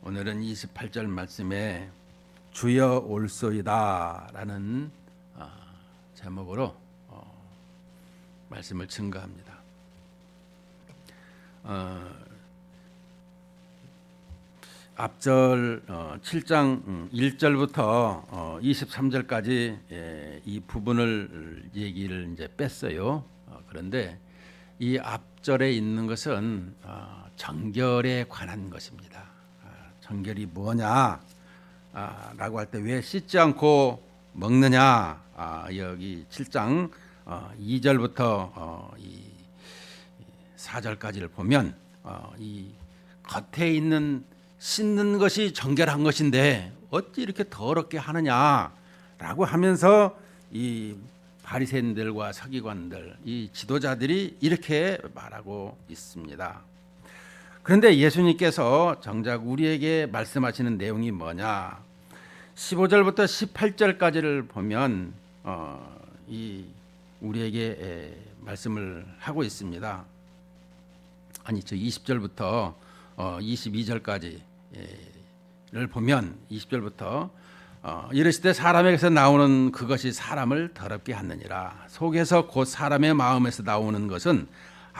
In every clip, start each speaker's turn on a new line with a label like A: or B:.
A: 오늘은 28절 말씀에 주여 올소이다 라는 제목으로 말씀을 증거합니다. 앞절 7장 1절부터 23절까지 이 부분을 얘기를 이제 뺐어요. 그런데 이 앞절에 있는 것은 정결에 관한 것입니다. 정결이 뭐냐 라고 할 때 왜 씻지 않고 먹느냐, 여기 7장 2절부터 이 4절까지를 보면 이 겉에 있는 씻는 것이 정결한 것인데 어찌 이렇게 더럽게 하느냐라고 하면서 이 바리새인들과 서기관들, 이 지도자들이 이렇게 말하고 있습니다. 그런데 예수님께서 정작 우리에게 말씀하시는 내용이 뭐냐? 15절부터 18절까지를 보면 이 우리에게 말씀을 하고 있습니다. 아니, 저 20절부터 22절까지를 보면 20절부터 이르시되 사람에게서 나오는 그것이 사람을 더럽게 하느니라. 속에서 곧 사람의 마음에서 나오는 것은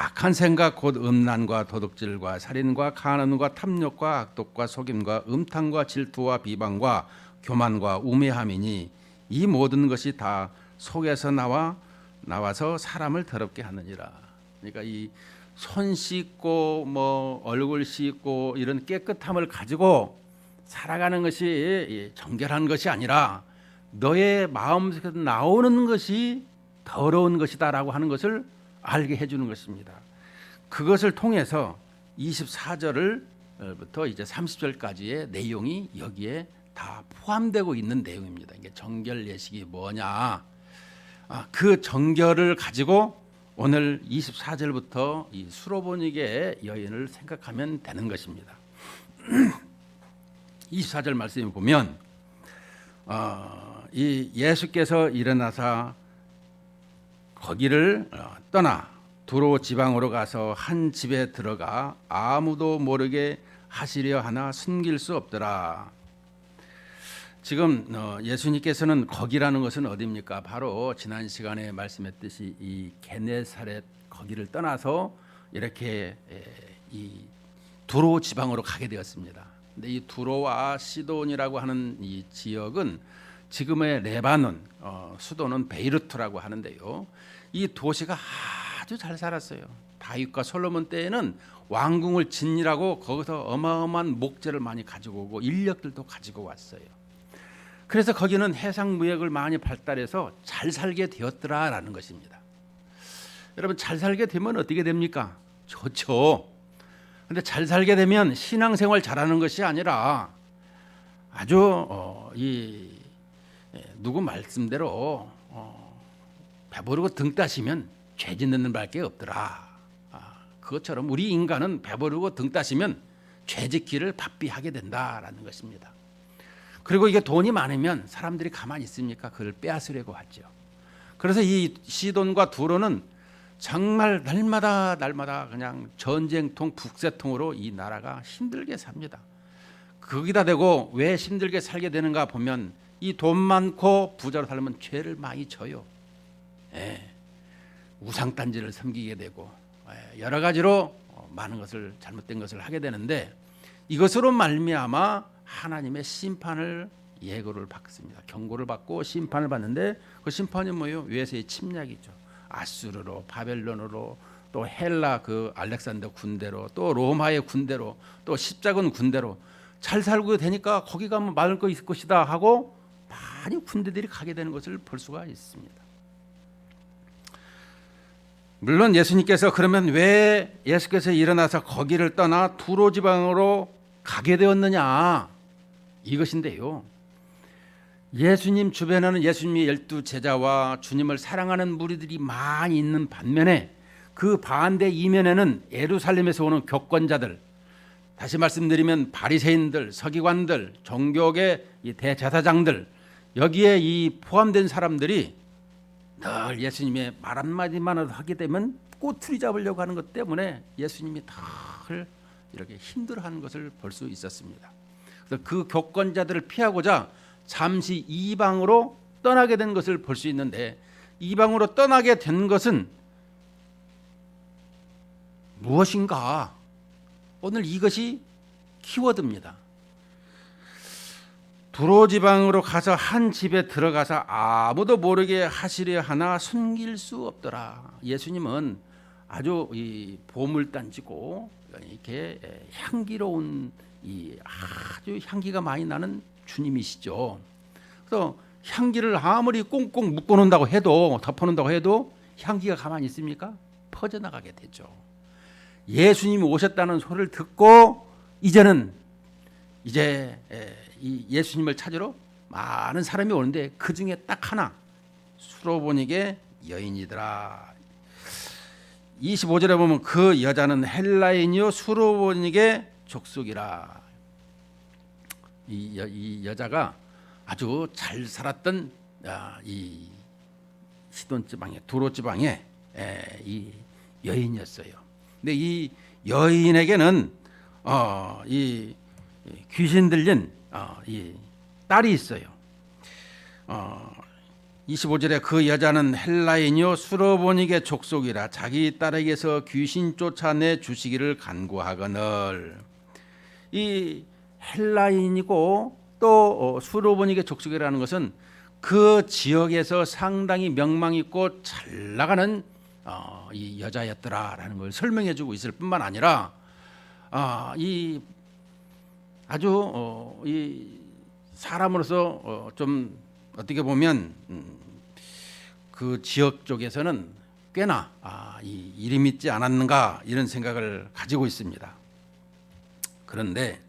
A: 악한 생각 곧 음란과 도둑질과 살인과 간음과 탐욕과 악독과 속임과 음탕과 질투와 비방과 교만과 우매함이니 이 모든 것이 다 속에서 나와서 사람을 더럽게 하느니라. 그러니까 이 손 씻고 뭐 얼굴 씻고 이런 깨끗함을 가지고 살아가는 것이 정결한 것이 아니라 너의 마음에서 나오는 것이 더러운 것이다라고 하는 것을 알게 해주는 것입니다. 그것을 통해서 24절부터 이제 30절까지의 내용이 여기에 다 포함되고 있는 내용입니다. 이게 정결 예식이 뭐냐? 그 정결을 가지고 오늘 24절부터 이 수로보니게 여인을 생각하면 되는 것입니다. 24절 말씀을 보면 이 예수께서 일어나사 거기를 떠나 두로 지방으로 가서 한 집에 들어가 아무도 모르게 하시려 하나 숨길 수 없더라. 지금 예수님께서는 거기라는 것은 어디입니까? 바로 지난 시간에 말씀했듯이 이 게네사렛 거기를 떠나서 이렇게 이 두로 지방으로 가게 되었습니다. 근데 이 두로와 시돈이라고 하는 이 지역은 지금의 레바논, 수도는 베이루트라고 하는데요. 이 도시가 아주 잘 살았어요. 다윗과 솔로몬 때에는 왕궁을 짓느라고 거기서 어마어마한 목재를 많이 가지고 오고 인력들도 가지고 왔어요. 그래서 거기는 해상 무역을 많이 발달해서 잘 살게 되었더라라는 것입니다. 여러분, 잘 살게 되면 어떻게 됩니까? 좋죠. 근데 잘 살게 되면 신앙생활 잘하는 것이 아니라 아주 누구 말씀대로 배부르고 등 따시면 죄 짓는 밖에 없더라. 그것처럼 우리 인간은 배부르고 등 따시면 죄 짓기를 바삐 하게 된다라는 것입니다. 그리고 이게 돈이 많으면 사람들이 가만히 있습니까? 그걸 빼앗으려고 하죠. 그래서 이 시돈과 두로는 정말 날마다 그냥 전쟁통, 북새통으로 이 나라가 힘들게 삽니다. 거기다 대고 왜 힘들게 살게 되는가 보면 이 돈 많고 부자로 살면 죄를 많이 져요. 우상단지를 섬기게 되고 여러 가지로 많은 것을 잘못된 것을 하게 되는데 이것으로 말미암아 하나님의 심판을 예고를 받습니다. 경고를 받고 심판을 받는데 그 심판이 뭐예요? 외세의 침략이죠. 아수르로, 바벨론으로, 또 헬라 그 알렉산더 군대로, 또 로마의 군대로, 또 십자군 군대로 잘 살고 되니까 거기 가면 많을 거 있을 것이다 하고 많이 군대들이 가게 되는 것을 볼 수가 있습니다. 물론 예수님께서 그러면 왜 예수께서 일어나서 거기를 떠나 두로 지방으로 가게 되었느냐 이것인데요. 예수님 주변에는 예수님의 12 제자와 주님을 사랑하는 무리들이 많이 있는 반면에 그 반대 이면에는 예루살렘에서 오는 교권자들, 다시 말씀드리면 바리새인들, 서기관들, 종교계 대제사장들, 여기에 이 포함된 사람들이 늘 예수님의 말 한마디만 하게 되면 꼬투리 잡으려고 하는 것 때문에 예수님이 늘 이렇게 힘들어하는 것을 볼 수 있었습니다. 그래서 그 교권자들을 피하고자 잠시 이방으로 떠나게 된 것을 볼 수 있는데, 이방으로 떠나게 된 것은 무엇인가? 오늘 이것이 키워드입니다. 두로 지방으로 가서 한 집에 들어가서 아무도 모르게 하시려 하나 숨길 수 없더라. 예수님은 아주 이 보물단지고 이렇게 향기로운 이 아주 향기가 많이 나는 주님이시죠. 그래서 향기를 아무리 꽁꽁 묶어놓는다고 해도, 덮어놓는다고 해도 향기가 가만히 있습니까? 퍼져나가게 되죠. 예수님이 오셨다는 소리를 듣고 이제 이 예수님을 찾으러 많은 사람이 오는데, 그 중에 딱 하나, 수로보니게 여인이더라. 25절에 보면 그 여자는 헬라인이요 수로보니게 족속이라. 이 여자가 아주 잘 살았던 이 시돈 지방의 두로 지방의 이 여인이었어요. 근데 이 여인에게는 이 귀신 들린 이 딸이 있어요. 25절에 그 여자는 헬라인이요 수로보니게 족속이라 자기 딸에게서 귀신 쫓아내 주시기를 간구하거늘. 이 헬라인이고 또 수로보니게 족속이라는 것은 그 지역에서 상당히 명망 있고 잘 나가는 이 여자였더라라는 걸 설명해주고 있을 뿐만 아니라 이 아주 이 사람으로서 좀 어떻게 보면 그 지역 쪽에서는 꽤나 이 이름 있지 않았는가 이런 생각을 가지고 있습니다. 그런데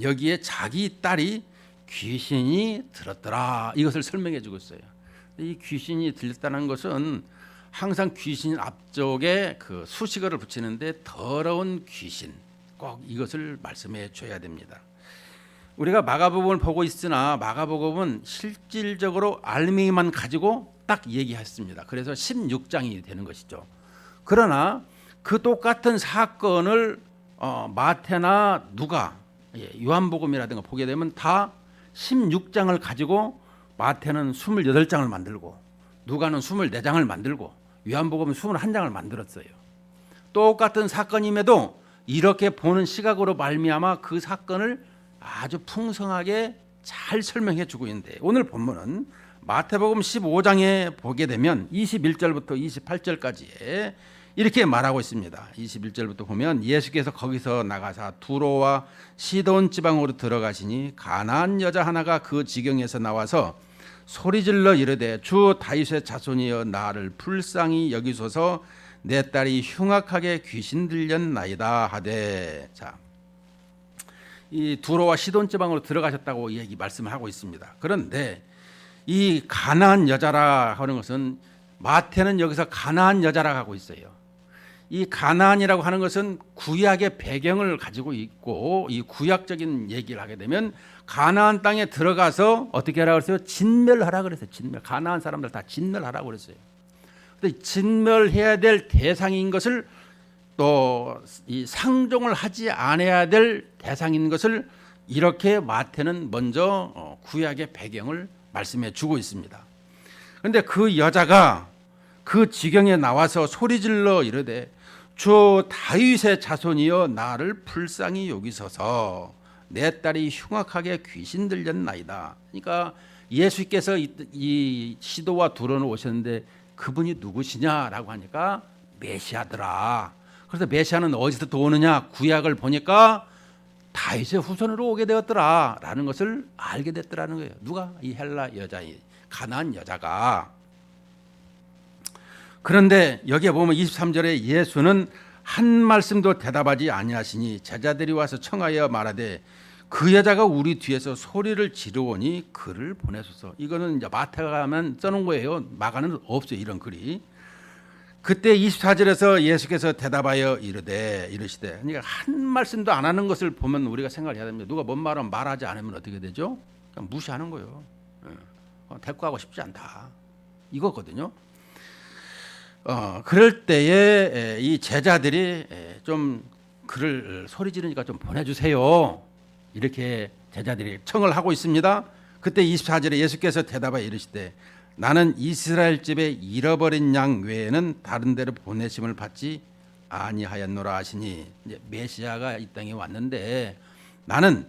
A: 여기에 자기 딸이 귀신이 들었더라, 이것을 설명해 주고 있어요. 이 귀신이 들렸다는 것은 항상 귀신 앞쪽에 그 수식어를 붙이는데 더러운 귀신, 꼭 이것을 말씀해 줘야 됩니다. 우리가 마가복음을 보고 있으나 마가복음은 실질적으로 알맹이만 가지고 딱 얘기했습니다. 그래서 16장이 되는 것이죠. 그러나 그 똑같은 사건을 마태나 누가, 요한복음이라든가 보게 되면 다 16장을 가지고 마태는 28장을 만들고 누가는 24장을 만들고 요한복음은 21장을 만들었어요. 똑같은 사건임에도 이렇게 보는 시각으로 말미암아 그 사건을 아주 풍성하게 잘 설명해 주고 있는데, 오늘 본문은 마태복음 15장에 보게 되면 21절부터 28절까지에 이렇게 말하고 있습니다. 21절부터 보면 예수께서 거기서 나가사 두로와 시돈 지방으로 들어가시니 가나안 여자 하나가 그 지경에서 나와서 소리질러 이르되 주 다윗의 자손이여 나를 불쌍히 여기소서 내 딸이 흉악하게 귀신 들렸나이다 하되. 자, 이 두로와 시돈 지방으로 들어가셨다고 얘기 말씀을 하고 있습니다. 그런데 이 가나안 여자라 하는 것은 마태는 여기서 가나안 여자라 하고 있어요. 이 가나안이라고 하는 것은 구약의 배경을 가지고 있고, 이 구약적인 얘기를 하게 되면 가나안 땅에 들어가서 어떻게 하라고 그랬어요? 진멸하라 그랬어요. 진멸. 가나안 사람들 다 진멸하라고 그랬어요. 근데 진멸해야 될 대상인 것을 또 이 상종을 하지 않아야 될 대상인 것을 이렇게 마태는 먼저 구약의 배경을 말씀해 주고 있습니다. 그런데 그 여자가 그 지경에 나와서 소리질러 이르되 주 다윗의 자손이여 나를 불쌍히 여기소서 내 딸이 흉악하게 귀신 들렸나이다. 그러니까 예수께서 이 시도와 두로는 오셨는데 그분이 누구시냐라고 하니까 메시아더라. 그래서 메시아는 어디서 오느냐, 구약을 보니까 다윗의 후손으로 오게 되었더라라는 것을 알게 됐더라는 거예요. 누가? 이 헬라 여자, 가나안 여자가. 그런데 여기에 보면 23절에 예수는 한 말씀도 대답하지 아니하시니 제자들이 와서 청하여 말하되 그 여자가 우리 뒤에서 소리를 지르오니 그를 보내소서. 이거는 이제 마태가 가면 써놓은 거예요. 마가는 없어요, 이런 글이. 그때 24절에서 예수께서 대답하여 이르시되, 그러니까 한 말씀도 안 하는 것을 보면 우리가 생각해야 됩니다. 누가 뭔 말은 말하지 않으면 어떻게 되죠? 그냥 무시하는 거예요. 대꾸하고 싶지 않다, 이거거든요. 그럴 때에 이 제자들이 좀 글을 소리 지르니까 좀 보내주세요, 이렇게 제자들이 청을 하고 있습니다. 그때 24절에 예수께서 대답하여 이르시되 나는 이스라엘 집에 잃어버린 양 외에는 다른 데로 보내심을 받지 아니하였노라 하시니, 이제 메시아가 이 땅에 왔는데 나는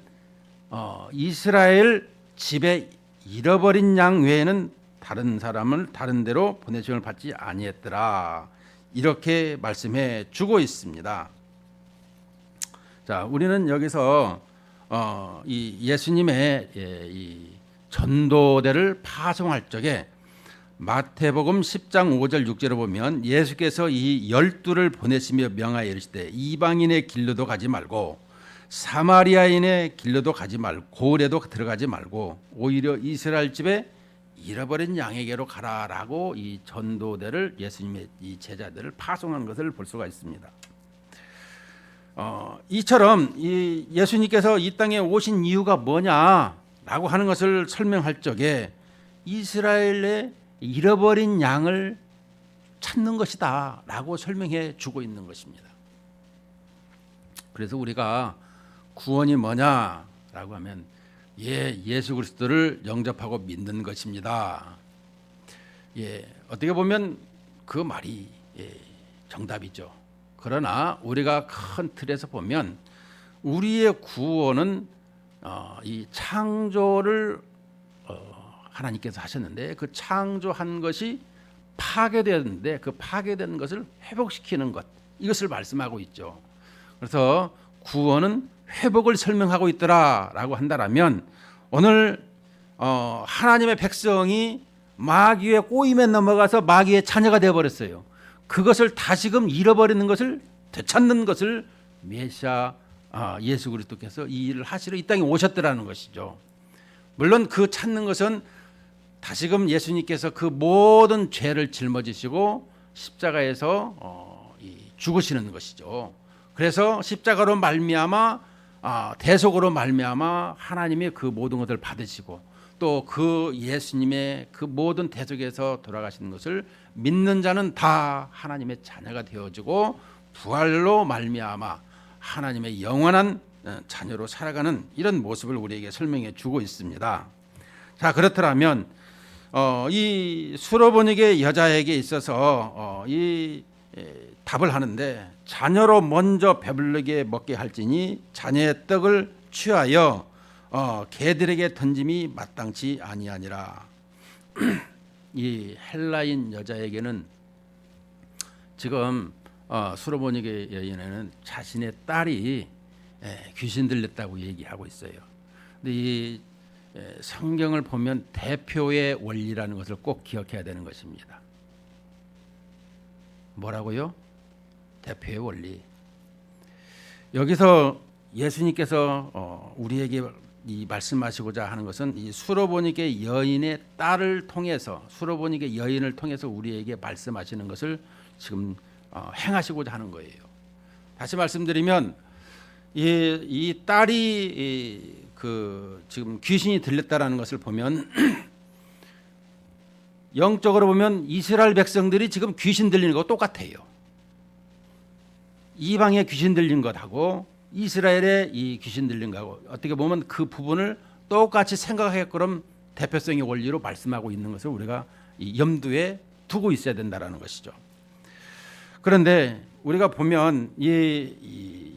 A: 이스라엘 집에 잃어버린 양 외에는 다른 사람을 다른 데로 보내심을 받지 아니했더라, 이렇게 말씀해 주고 있습니다. 자, 우리는 여기서 이 예수님의 이 전도대를 파송할 적에 마태복음 10장 5절 6절을 보면 예수께서 이 12를 보내시며 명하여 이르시되 이방인의 길로도 가지 말고 사마리아인의 길로도 가지 말고 고을에도 들어가지 말고 오히려 이스라엘 집에 잃어버린 양에게로 가라라고 이 전도대를 예수님의 이 제자들을 파송한 것을 볼 수가 있습니다. 이처럼 이 예수님께서 이 땅에 오신 이유가 뭐냐라고 하는 것을 설명할 적에 이스라엘의 잃어버린 양을 찾는 것이다 라고 설명해 주고 있는 것입니다. 그래서 우리가 구원이 뭐냐라고 하면 예수 그리스도를 영접하고 믿는 것입니다. 어떻게 보면 그 말이 정답이죠. 그러나 우리가 큰 틀에서 보면 우리의 구원은 이 창조를 하나님께서 하셨는데 그 창조한 것이 파괴되었는데 그 파괴된 것을 회복시키는 것, 이것을 말씀하고 있죠. 그래서 구원은 회복을 설명하고 있더라라고 한다라면 오늘 하나님의 백성이 마귀의 꼬임에 넘어가서 마귀의 자녀가 되어버렸어요. 그것을 다시금 잃어버리는 것을 되찾는 것을 메시아 예수 그리스도께서 이 일을 하시러 이 땅에 오셨더라는 것이죠. 물론 그 찾는 것은 다시금 예수님께서 그 모든 죄를 짊어지시고 십자가에서 죽으시는 것이죠. 그래서 십자가로 말미암아 대속으로 말미암아 하나님의 그 모든 것을 받으시고 또 그 예수님의 그 모든 대속에서 돌아가시는 것을 믿는 자는 다 하나님의 자녀가 되어지고 부활로 말미암아 하나님의 영원한 자녀로 살아가는 이런 모습을 우리에게 설명해 주고 있습니다. 자, 그렇더라면 이 수로보니게 여자에게 있어서 이 답을 하는데 자녀로 먼저 배불르게 먹게 할지니 자녀의 떡을 취하여 개들에게 던짐이 마땅치 아니하니라. 이 헬라인 여자에게는 지금 수로보니게 여인에는 자신의 딸이 귀신 들렸다고 얘기하고 있어요. 근데 이 성경을 보면 대표의 원리라는 것을 꼭 기억해야 되는 것입니다. 뭐라고요? 대표의 원리. 여기서 예수님께서 우리에게 이 말씀하시고자 하는 것은 이 수로보니게 여인의 딸을 통해서 수로보니게 여인을 통해서 우리에게 말씀하시는 것을 지금 행하시고자 하는 거예요. 다시 말씀드리면 이 딸이 그 지금 귀신이 들렸다라는 것을 보면 영적으로 보면 이스라엘 백성들이 지금 귀신 들리는 거 똑같아요. 이방의 귀신 들린 것하고 이스라엘의 이 귀신 들린 것하고 어떻게 보면 그 부분을 똑같이 생각하게끔 대표성의 원리로 말씀하고 있는 것을 우리가 염두에 두고 있어야 된다라는 것이죠. 그런데 우리가 보면 이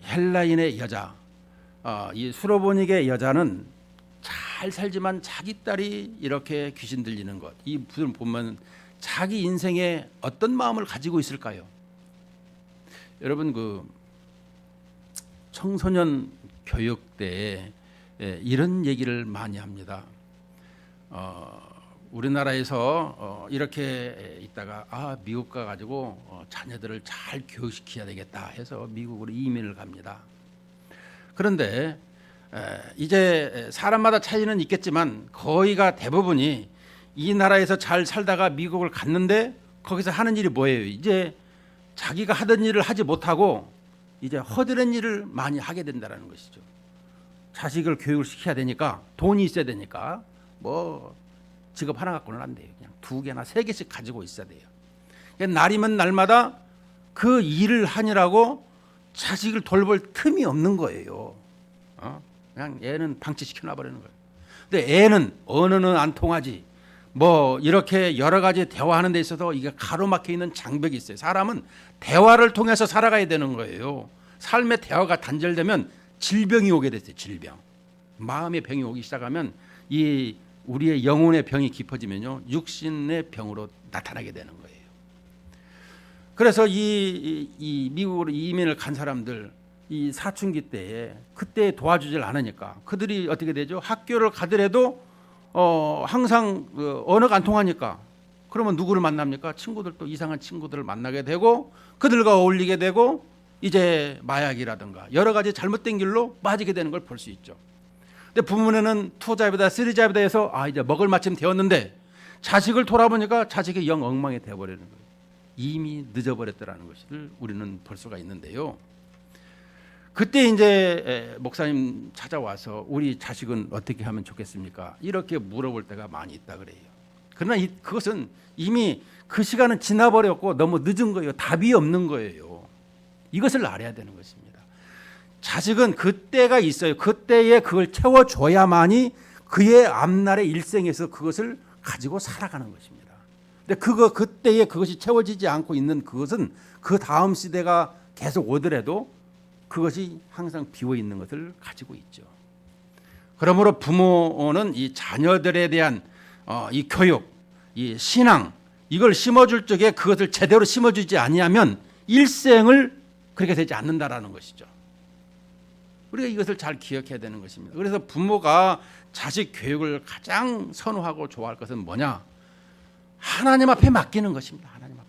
A: 헬라인의 여자, 이 수로보니게 여자는 잘 살지만 자기 딸이 이렇게 귀신 들리는 것, 이 부분 보면 자기 인생에 어떤 마음을 가지고 있을까요? 여러분 그 청소년 교육 때에 이런 얘기를 많이 합니다. 우리나라에서 이렇게 있다가 미국 가가지고 자녀들을 잘 교육시켜야 되겠다 해서 미국으로 이민을 갑니다. 그런데 이제 사람마다 차이는 있겠지만 거의가 대부분이 이 나라에서 잘 살다가 미국을 갔는데 거기서 하는 일이 뭐예요? 이제 자기가 하던 일을 하지 못하고 이제 허드렛 일을 많이 하게 된다는 것이죠. 자식을 교육을 시켜야 되니까 돈이 있어야 되니까 뭐 직업 하나 갖고는 안 돼요. 그냥 2개나 3개씩 가지고 있어야 돼요. 날이면 날마다 그 일을 하느라고 자식을 돌볼 틈이 없는 거예요. 그냥 애는 방치시켜 놔버리는 거예요. 근데 애는 언어는 안 통하지. 뭐 이렇게 여러 가지 대화하는 데 있어서 이게 가로막혀 있는 장벽이 있어요. 사람은 대화를 통해서 살아가야 되는 거예요. 삶의 대화가 단절되면 질병이 오게 됐어요. 질병. 마음의 병이 오기 시작하면 이 우리의 영혼의 병이 깊어지면요, 육신의 병으로 나타나게 되는 거예요. 그래서 이 미국으로 이민을 간 사람들, 이 사춘기 때에 그때 도와주질 않으니까 그들이 어떻게 되죠? 학교를 가더라도 항상 언어가 안 통하니까 그러면 누구를 만납니까? 친구들, 또 이상한 친구들을 만나게 되고 그들과 어울리게 되고 이제 마약이라든가 여러 가지 잘못된 길로 빠지게 되는 걸 볼 수 있죠. 근데 부모는 투잡이다 쓰리잡이다 해서 이제 먹을 마침 되었는데 자식을 돌아보니까 자식이 영 엉망이 되어버리는 거예요. 이미 늦어버렸다라는 것을 우리는 볼 수가 있는데요. 그때 이제 목사님 찾아와서 우리 자식은 어떻게 하면 좋겠습니까? 이렇게 물어볼 때가 많이 있다 그래요. 그러나 그것은 이미 그 시간은 지나버렸고 너무 늦은 거예요. 답이 없는 거예요. 이것을 알아야 되는 것입니다. 자식은 그때가 있어요. 그때에 그걸 채워줘야만이 그의 앞날의 일생에서 그것을 가지고 살아가는 것입니다. 근데 그때에 그것이 채워지지 않고 있는 그것은 그 다음 시대가 계속 오더라도 그것이 항상 비어 있는 것을 가지고 있죠. 그러므로 부모는 이 자녀들에 대한 이 교육, 이 신앙, 이걸 심어줄 적에 그것을 제대로 심어주지 아니하면 일생을 그렇게 되지 않는다라는 것이죠. 우리가 이것을 잘 기억해야 되는 것입니다. 그래서 부모가 자식 교육을 가장 선호하고 좋아할 것은 뭐냐? 하나님 앞에 맡기는 것입니다. 하나님 앞에.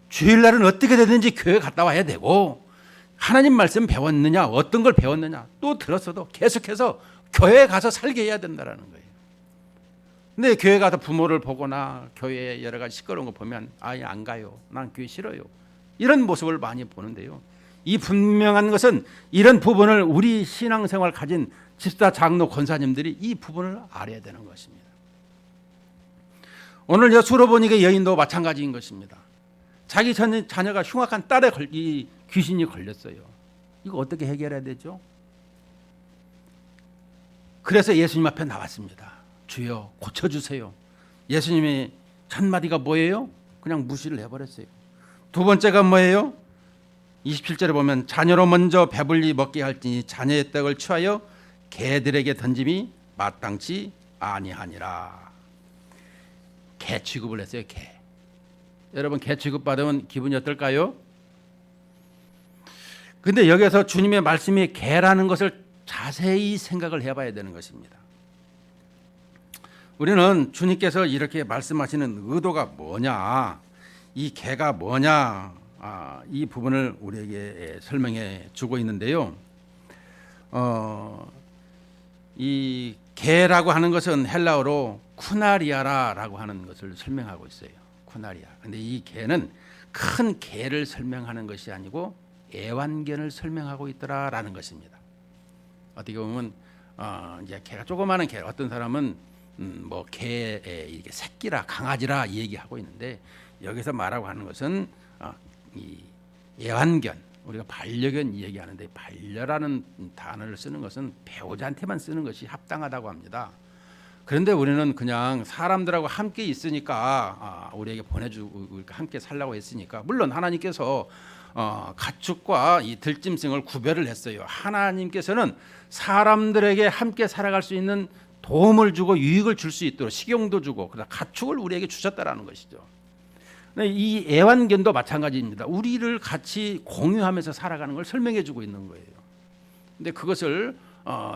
A: 주일날은 어떻게 되든지 교회 갔다 와야 되고, 하나님 말씀 배웠느냐, 어떤 걸 배웠느냐, 또 들었어도 계속해서 교회에 가서 살게 해야 된다는 거예요. 근데 교회 가서 부모를 보거나 교회에 여러 가지 시끄러운 거 보면 아예 안 가요. 난 교회 싫어요. 이런 모습을 많이 보는데요. 이 분명한 것은 이런 부분을 우리 신앙생활 가진 집사, 장로, 권사님들이 이 부분을 알아야 되는 것입니다. 오늘 저 수로보니게 여인도 마찬가지인 것입니다. 자기 자녀가 흉악한 딸에 이 귀신이 걸렸어요. 이거 어떻게 해결해야 되죠? 그래서 예수님 앞에 나왔습니다. 주여 고쳐주세요. 예수님의 첫 마디가 뭐예요? 그냥 무시를 해버렸어요. 두 번째가 뭐예요? 27절에 보면 자녀로 먼저 배불리 먹게 할지니 자녀의 떡을 취하여 개들에게 던짐이 마땅치 아니하니라. 개 취급을 했어요. 개. 여러분 개 취급받으면 기분이 어떨까요? 근데 여기서 주님의 말씀이 개라는 것을 자세히 생각을 해봐야 되는 것입니다. 우리는 주님께서 이렇게 말씀하시는 의도가 뭐냐, 이 개가 뭐냐, 이 부분을 우리에게 설명해 주고 있는데요. 이 개라고 하는 것은 헬라어로 쿠나리아라고 하는 것을 설명하고 있어요. 쿠나리아. 근데 이 개는 큰 개를 설명하는 것이 아니고 애완견을 설명하고 있더라라는 것입니다. 어떻게 보면 이제 개가 조그마한 개, 어떤 사람은 뭐 개의 이게 새끼라 강아지라 얘기하고 있는데 여기서 말하고 하는 것은 이 애완견, 우리가 반려견 얘기하는데 반려라는 단어를 쓰는 것은 배우자한테만 쓰는 것이 합당하다고 합니다. 그런데 우리는 그냥 사람들하고 함께 있으니까 우리에게 보내주고 함께 살라고 했으니까, 물론 하나님께서 가축과 이 들짐승을 구별을 했어요. 하나님께서는 사람들에게 함께 살아갈 수 있는 도움을 주고 유익을 줄 수 있도록 식용도 주고 그다음 가축을 우리에게 주셨다라는 것이죠. 이 애완견도 마찬가지입니다. 우리를 같이 공유하면서 살아가는 걸 설명해 주고 있는 거예요. 근데 그것을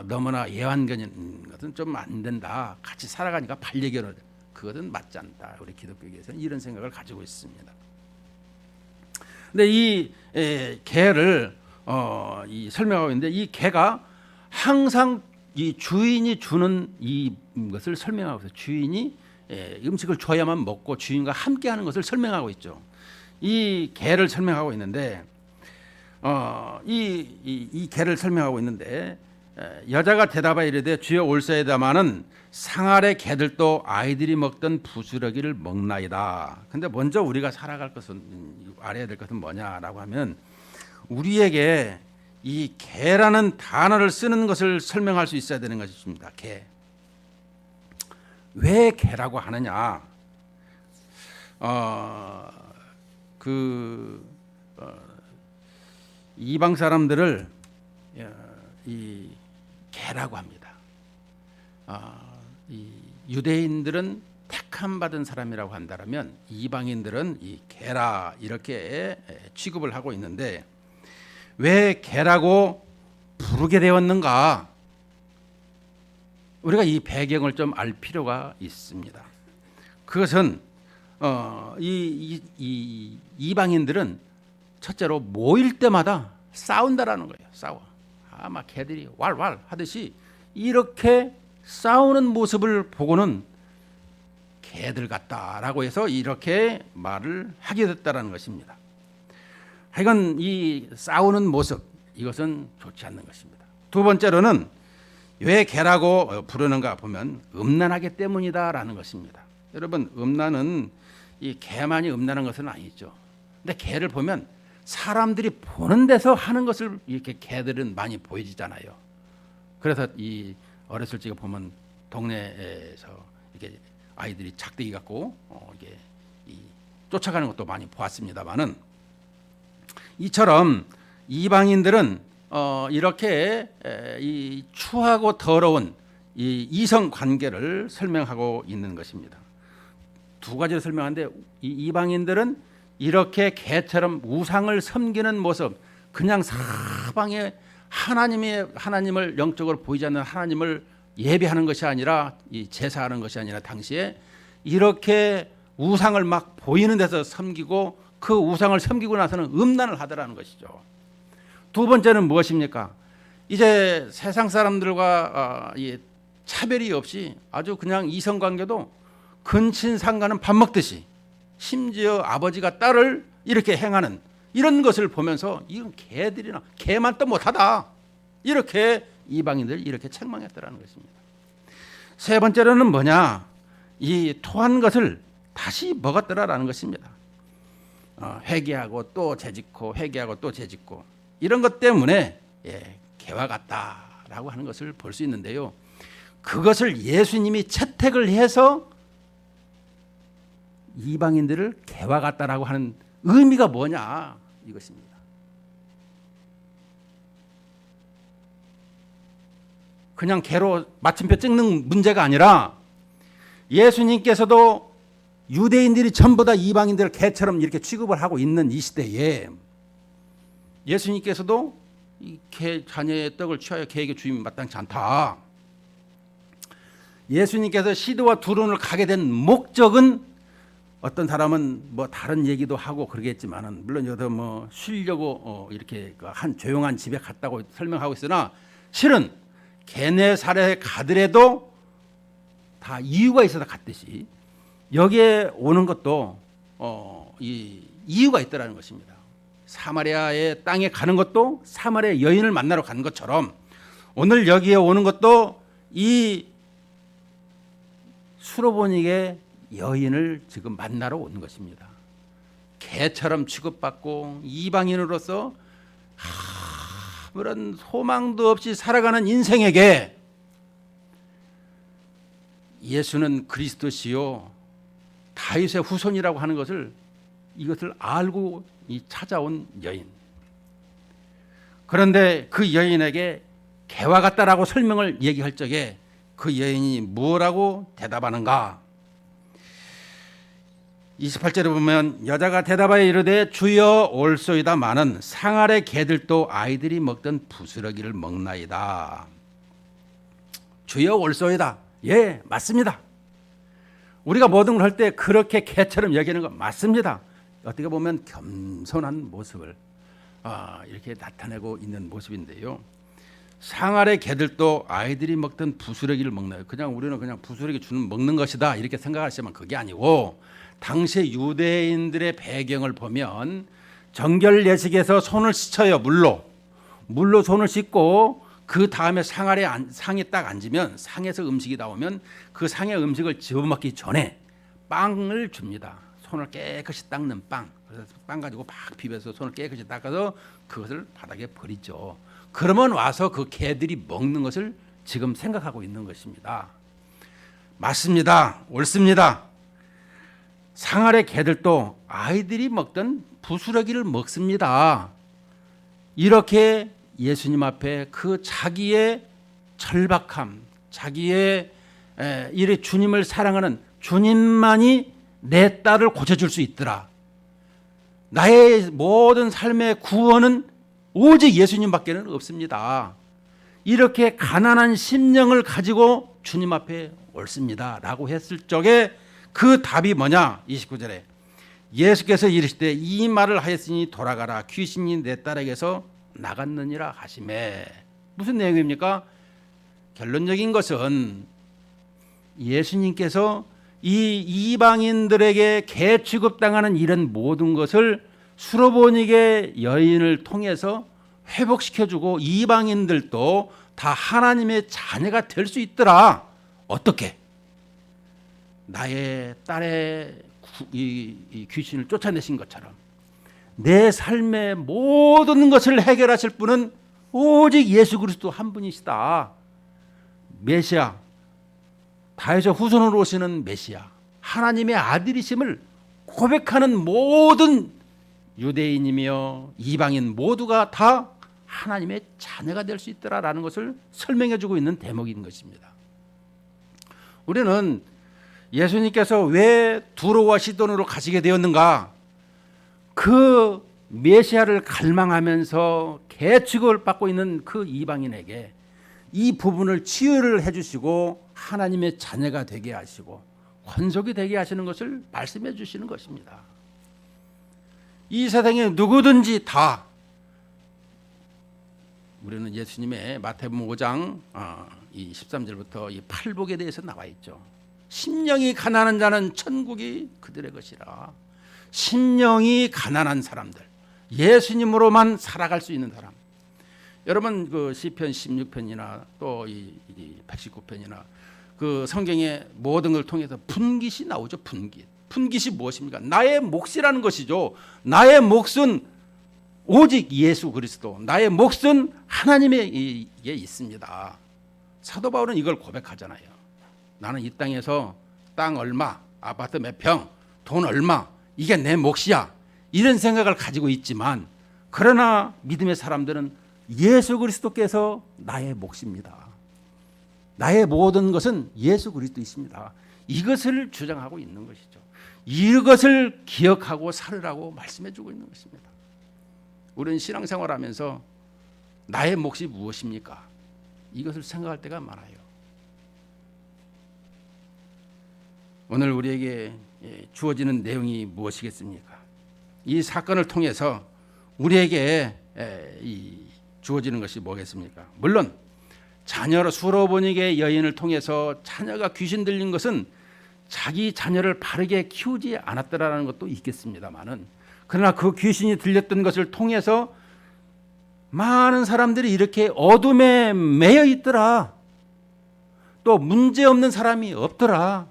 A: 너무나 애완견인 것은 좀 안 된다. 같이 살아가니까 반려견을, 그것은 맞지 않다. 우리 기독교에서는 이런 생각을 가지고 있습니다. 근데 이 개를 이 설명하고 있는데, 이 개가 항상 이 주인이 주는 이 것을 설명하고 있어요. 주인이 음식을 줘야만 먹고 주인과 함께하는 것을 설명하고 있죠. 이 개를 설명하고 있는데, 이 개를 설명하고 있는데, 여자가 대답하여 이르되 주여 올소이다마는 상아래 개들도 아이들이 먹던 부스러기를 먹나이다. 근데 먼저 우리가 살아갈 것은, 알아야 될 것은 뭐냐라고 하면, 우리에게 이 개라는 단어를 쓰는 것을 설명할 수 있어야 되는 것입니다. 개. 왜 개라고 하느냐? 이방 사람들을 이 개라고 합니다. 이 유대인들은 택함 받은 사람이라고 한다면 이방인들은 이 개라 이렇게 취급을 하고 있는데 왜 개라고 부르게 되었는가? 우리가 이 배경을 좀 알 필요가 있습니다. 그것은 이 이방인들은 첫째로 모일 때마다 싸운다라는 거예요. 싸워. 아마 개들이 왈왈 하듯이 이렇게 싸우는 모습을 보고는 개들 같다라고 해서 이렇게 말을 하게 됐다라는 것입니다. 하여간 이 싸우는 모습 이것은 좋지 않는 것입니다. 두 번째로는 왜 개라고 부르는가 보면 음란하기 때문이다라는 것입니다. 여러분 음란은 이 개만이 음란한 것은 아니죠. 근데 개를 보면 사람들이 보는 데서 하는 것을 이렇게 개들은 많이 보여지잖아요. 그래서 이 어렸을 적에 보면 동네에서 이렇게 아이들이 작대기 갖고 이게 쫓아가는 것도 많이 보았습니다만은 이처럼 이방인들은 이렇게 이 추하고 더러운 이 이성 관계를 설명하고 있는 것입니다. 두 가지로 설명하는데 이 이방인들은 이렇게 개처럼 우상을 섬기는 모습, 그냥 사방에 하나님을 영적으로 보이지 않는 하나님을 예배하는 것이 아니라 이 제사하는 것이 아니라 당시에 이렇게 우상을 막 보이는 데서 섬기고 그 우상을 섬기고 나서는 음란을 하더라는 것이죠. 두 번째는 무엇입니까? 이제 세상 사람들과 차별이 없이 아주 그냥 이성관계도 근친상간은 밥 먹듯이 심지어 아버지가 딸을 이렇게 행하는 이런 것을 보면서 이건 개들이나 개만 또 못하다 이렇게 이방인들 이렇게 책망했더라는 것입니다. 세 번째로는 뭐냐? 이 토한 것을 다시 먹었더라라는 것입니다. 회개하고 또 재짓고 회개하고 또 재짓고 이런 것 때문에 개와 같다라고 하는 것을 볼 수 있는데요. 그것을 예수님이 채택을 해서 이방인들을 개와 같다라고 하는 의미가 뭐냐 이것입니다. 그냥 개로 마침표 찍는 문제가 아니라 예수님께서도 유대인들이 전부 다 이방인들을 개처럼 이렇게 취급을 하고 있는 이 시대에 예수님께서도 이 개 자녀의 떡을 취하여 개에게 주임이 마땅치 않다. 예수님께서 시드와 두론을 가게 된 목적은 어떤 사람은 뭐 다른 얘기도 하고 그러겠지만은 물론 여기서 뭐 쉬려고 이렇게 한 조용한 집에 갔다고 설명하고 있으나 실은 게네사렛에 가더라도 다 이유가 있어서 갔듯이 여기에 오는 것도 이 이유가 있다라는 것입니다. 사마리아의 땅에 가는 것도 사마리아 여인을 만나러 간 것처럼 오늘 여기에 오는 것도 이 수로보닉의 여인을 지금 만나러 온 것입니다. 개처럼 취급받고 이방인으로서 아무런 소망도 없이 살아가는 인생에게 예수는 그리스도시요 다윗의 후손이라고 하는 것을 이것을 알고 찾아온 여인. 그런데 그 여인에게 개와 같다라고 설명을 얘기할 적에 그 여인이 뭐라고 대답하는가? 28절에 보면 여자가 대답하여 이르되 주여 올소이다마는 상아래 개들도 아이들이 먹던 부스러기를 먹나이다. 주여 올소이다. 예, 맞습니다. 우리가 모든 걸 할 때 그렇게 개처럼 여기는 거 맞습니다. 어떻게 보면 겸손한 모습을 이렇게 나타내고 있는 모습인데요. 상아래 개들도 아이들이 먹던 부스러기를 먹나요? 그냥 우리는 그냥 부스러기 주는 먹는 것이다 이렇게 생각하시면 그게 아니고 당시 유대인들의 배경을 보면 정결 예식에서 손을 씻어요. 물로 손을 씻고 그 다음에 상에 딱 앉으면 상에서 음식이 나오면 그 상의 음식을 집어먹기 전에 빵을 줍니다. 손을 깨끗이 닦는 빵. 그래서 빵 가지고 막 비벼서 손을 깨끗이 닦아서 그것을 바닥에 버리죠. 그러면 와서 그 개들이 먹는 것을 지금 생각하고 있는 것입니다. 맞습니다. 옳습니다. 상아의 개들도 아이들이 먹던 부스러기를 먹습니다. 이렇게 예수님 앞에 그 자기의 절박함, 자기의 이래 주님을 사랑하는 주님만이 내 딸을 고쳐줄 수 있더라. 나의 모든 삶의 구원은 오직 예수님밖에는 없습니다. 이렇게 가난한 심령을 가지고 주님 앞에 옳습니다 라고 했을 적에 그 답이 뭐냐? 29절에 예수께서 이르시되 이 말을 하였으니 돌아가라 귀신이 내 딸에게서 나갔느니라 하시매. 무슨 내용입니까? 결론적인 것은 예수님께서 이 이방인들에게 개 취급당하는 이런 모든 것을 수로보니게 여인을 통해서 회복시켜주고 이방인들도 다 하나님의 자녀가 될 수 있더라. 어떻게? 나의 딸의 이 귀신을 쫓아내신 것처럼 내 삶의 모든 것을 해결하실 분은 오직 예수 그리스도 한 분이시다. 메시아, 다윗의 후손으로 오시는 메시아, 하나님의 아들이심을 고백하는 모든 유대인이며 이방인 모두가 다 하나님의 자녀가 될 수 있더라라는 것을 설명해 주고 있는 대목인 것입니다. 우리는 예수님께서 왜 두로와 시돈으로 가시게 되었는가? 그 메시아를 갈망하면서 개 취급을 받고 있는 그 이방인에게 이 부분을 치유를 해주시고 하나님의 자녀가 되게 하시고 권속이 되게 하시는 것을 말씀해 주시는 것입니다. 이 세상에 누구든지 다 우리는 예수님의 마태복음 5장 이 13절부터 이 팔복에 대해서 나와 있죠. 심령이 가난한 자는 천국이 그들의 것이라. 심령이 가난한 사람들, 예수님으로만 살아갈 수 있는 사람. 여러분 그 시편 16편이나 또 이 119편이나 그 성경의 모든 걸 통해서 분깃이 나오죠. 분깃이 무엇입니까? 나의 몫이라는 것이죠. 나의 몫은 오직 예수 그리스도, 나의 몫은 하나님에게 있습니다. 사도 바울은 이걸 고백하잖아요. 나는 이 땅에서 땅 얼마, 아파트 몇 평, 돈 얼마, 이게 내 몫이야. 이런 생각을 가지고 있지만 그러나 믿음의 사람들은 예수 그리스도께서 나의 몫입니다. 나의 모든 것은 예수 그리스도이십니다. 이것을 주장하고 있는 것이죠. 이것을 기억하고 살으라고 말씀해 주고 있는 것입니다. 우리는 신앙생활하면서 나의 몫이 무엇입니까? 이것을 생각할 때가 많아요. 오늘 우리에게 주어지는 내용이 무엇이겠습니까? 이 사건을 통해서 우리에게 주어지는 것이 뭐겠습니까? 물론 자녀로 수로보니게 여인을 통해서 자녀가 귀신 들린 것은 자기 자녀를 바르게 키우지 않았더라는 것도 있겠습니다만은, 그러나 그 귀신이 들렸던 것을 통해서 많은 사람들이 이렇게 어둠에 매여 있더라. 또 문제없는 사람이 없더라.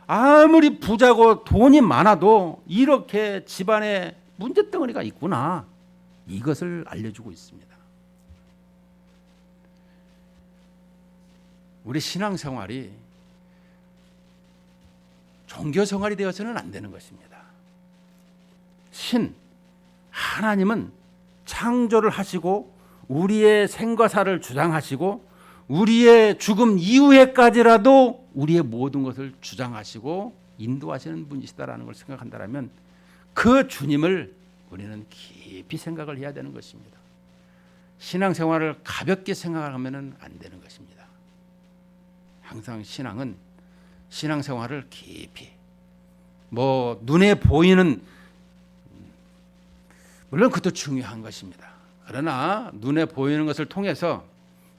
A: 아무리 부자고 돈이 많아도 이렇게 집안에 문제덩어리가 있구나. 이것을 알려주고 있습니다. 우리 신앙생활이 종교생활이 되어서는 안 되는 것입니다. 하나님은 창조를 하시고 우리의 생과사를 주장하시고 우리의 죽음 이후에까지라도 우리의 모든 것을 주장하시고 인도하시는 분이시다라는 걸 생각한다면 그 주님을 우리는 깊이 생각을 해야 되는 것입니다. 신앙생활을 가볍게 생각하면 안 되는 것입니다. 항상 신앙생활을 깊이 눈에 보이는, 물론 그것도 중요한 것입니다. 그러나 눈에 보이는 것을 통해서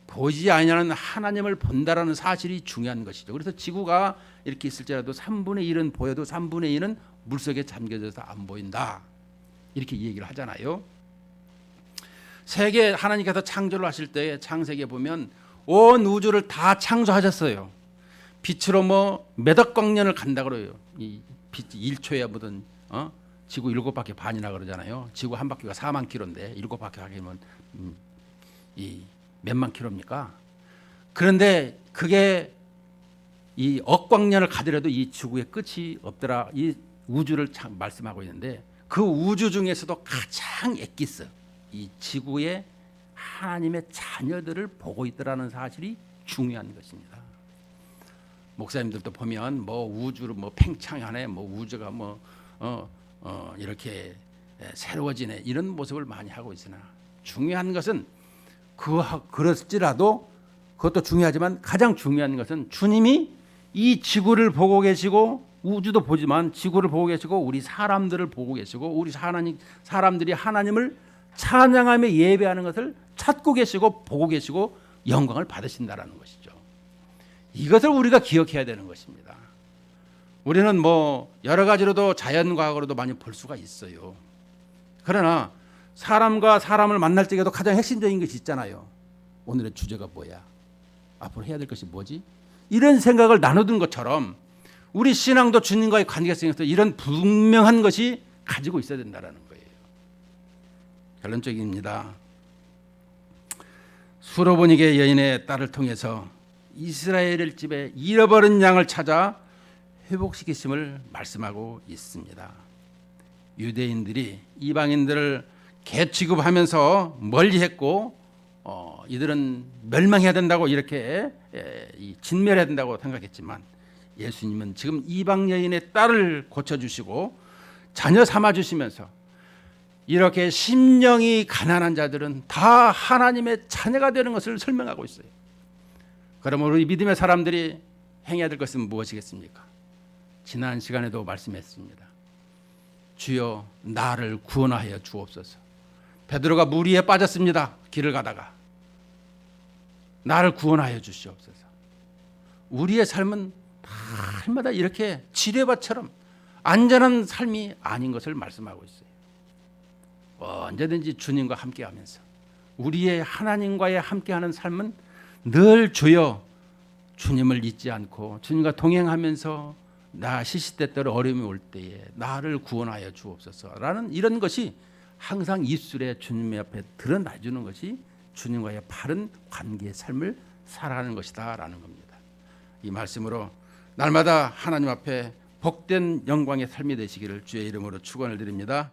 A: 보이지 아니하는 하나님을 본다라는 사실이 중요한 것이죠. 그래서 지구가 이렇게 있을지라도 3분의 1은 보여도 3분의 2는 물속에 잠겨져서 안 보인다. 이렇게 얘기를 하잖아요. 세계 하나님께서 창조를 하실 때 창세기에 보면 온 우주를 다 창조하셨어요. 빛으로 몇억 광년을 간다 그래요. 이 빛 1초에 지구 7바퀴 반이나 그러잖아요. 지구 한 바퀴가 4만 킬로인데 7바퀴 하면 이 몇만 킬로입니까? 그런데 그게 이 억광년을 가더라도 이 지구의 끝이 없더라. 이 우주를 참 말씀하고 있는데 그 우주 중에서도 가장 엑기스 이 지구의 하나님의 자녀들을 보고 있더라는 사실이 중요한 것입니다. 목사님들도 보면 뭐 우주를 뭐 팽창하네, 뭐 우주가 뭐 이렇게 새로워지네 이런 모습을 많이 하고 있으나 중요한 것은 그럴지라도 그것도 중요하지만 가장 중요한 것은 주님이 이 지구를 보고 계시고 우주도 보지만 지구를 보고 계시고 우리 사람들을 보고 계시고 우리 사람들이 하나님을 찬양하며 예배하는 것을 찾고 계시고 보고 계시고 영광을 받으신다라는 것이죠. 이것을 우리가 기억해야 되는 것입니다. 우리는 뭐 여러 가지로도 자연과학으로도 많이 볼 수가 있어요. 그러나 사람과 사람을 만날 적에도 가장 핵심적인 것이 있잖아요. 오늘의 주제가 뭐야? 앞으로 해야 될 것이 뭐지? 이런 생각을 나누던 것처럼 우리 신앙도 주님과의 관계가 생겨서 이런 분명한 것이 가지고 있어야 된다는 거예요. 결론적입니다. 수로보니게 여인의 딸을 통해서 이스라엘 집에 잃어버린 양을 찾아 회복시키심을 말씀하고 있습니다. 유대인들이 이방인들을 개 취급하면서 멀리했고 이들은 멸망해야 된다고 이렇게 진멸해야 된다고 생각했지만 예수님은 지금 이방 여인의 딸을 고쳐주시고 자녀 삼아주시면서 이렇게 심령이 가난한 자들은 다 하나님의 자녀가 되는 것을 설명하고 있어요. 그러므로 우리 믿음의 사람들이 행해야 될 것은 무엇이겠습니까? 지난 시간에도 말씀했습니다. 주여 나를 구원하여 주옵소서. 베드로가 물 위에 빠졌습니다. 길을 가다가 나를 구원하여 주시옵소서. 우리의 삶은 날마다 이렇게 지뢰밭처럼 안전한 삶이 아닌 것을 말씀하고 있어요. 언제든지 주님과 함께하면서 우리의 하나님과의 함께하는 삶은 늘 주여 주님을 잊지 않고 주님과 동행하면서 나 시시때때로 어려움이 올 때에 나를 구원하여 주옵소서라는 이런 것이 항상 입술에 주님 앞에 드러나주는 것이 주님과의 바른 관계의 삶을 살아가는 것이다라는 겁니다. 이 말씀으로 날마다 하나님 앞에 복된 영광의 삶이 되시기를 주의 이름으로 축원을 드립니다.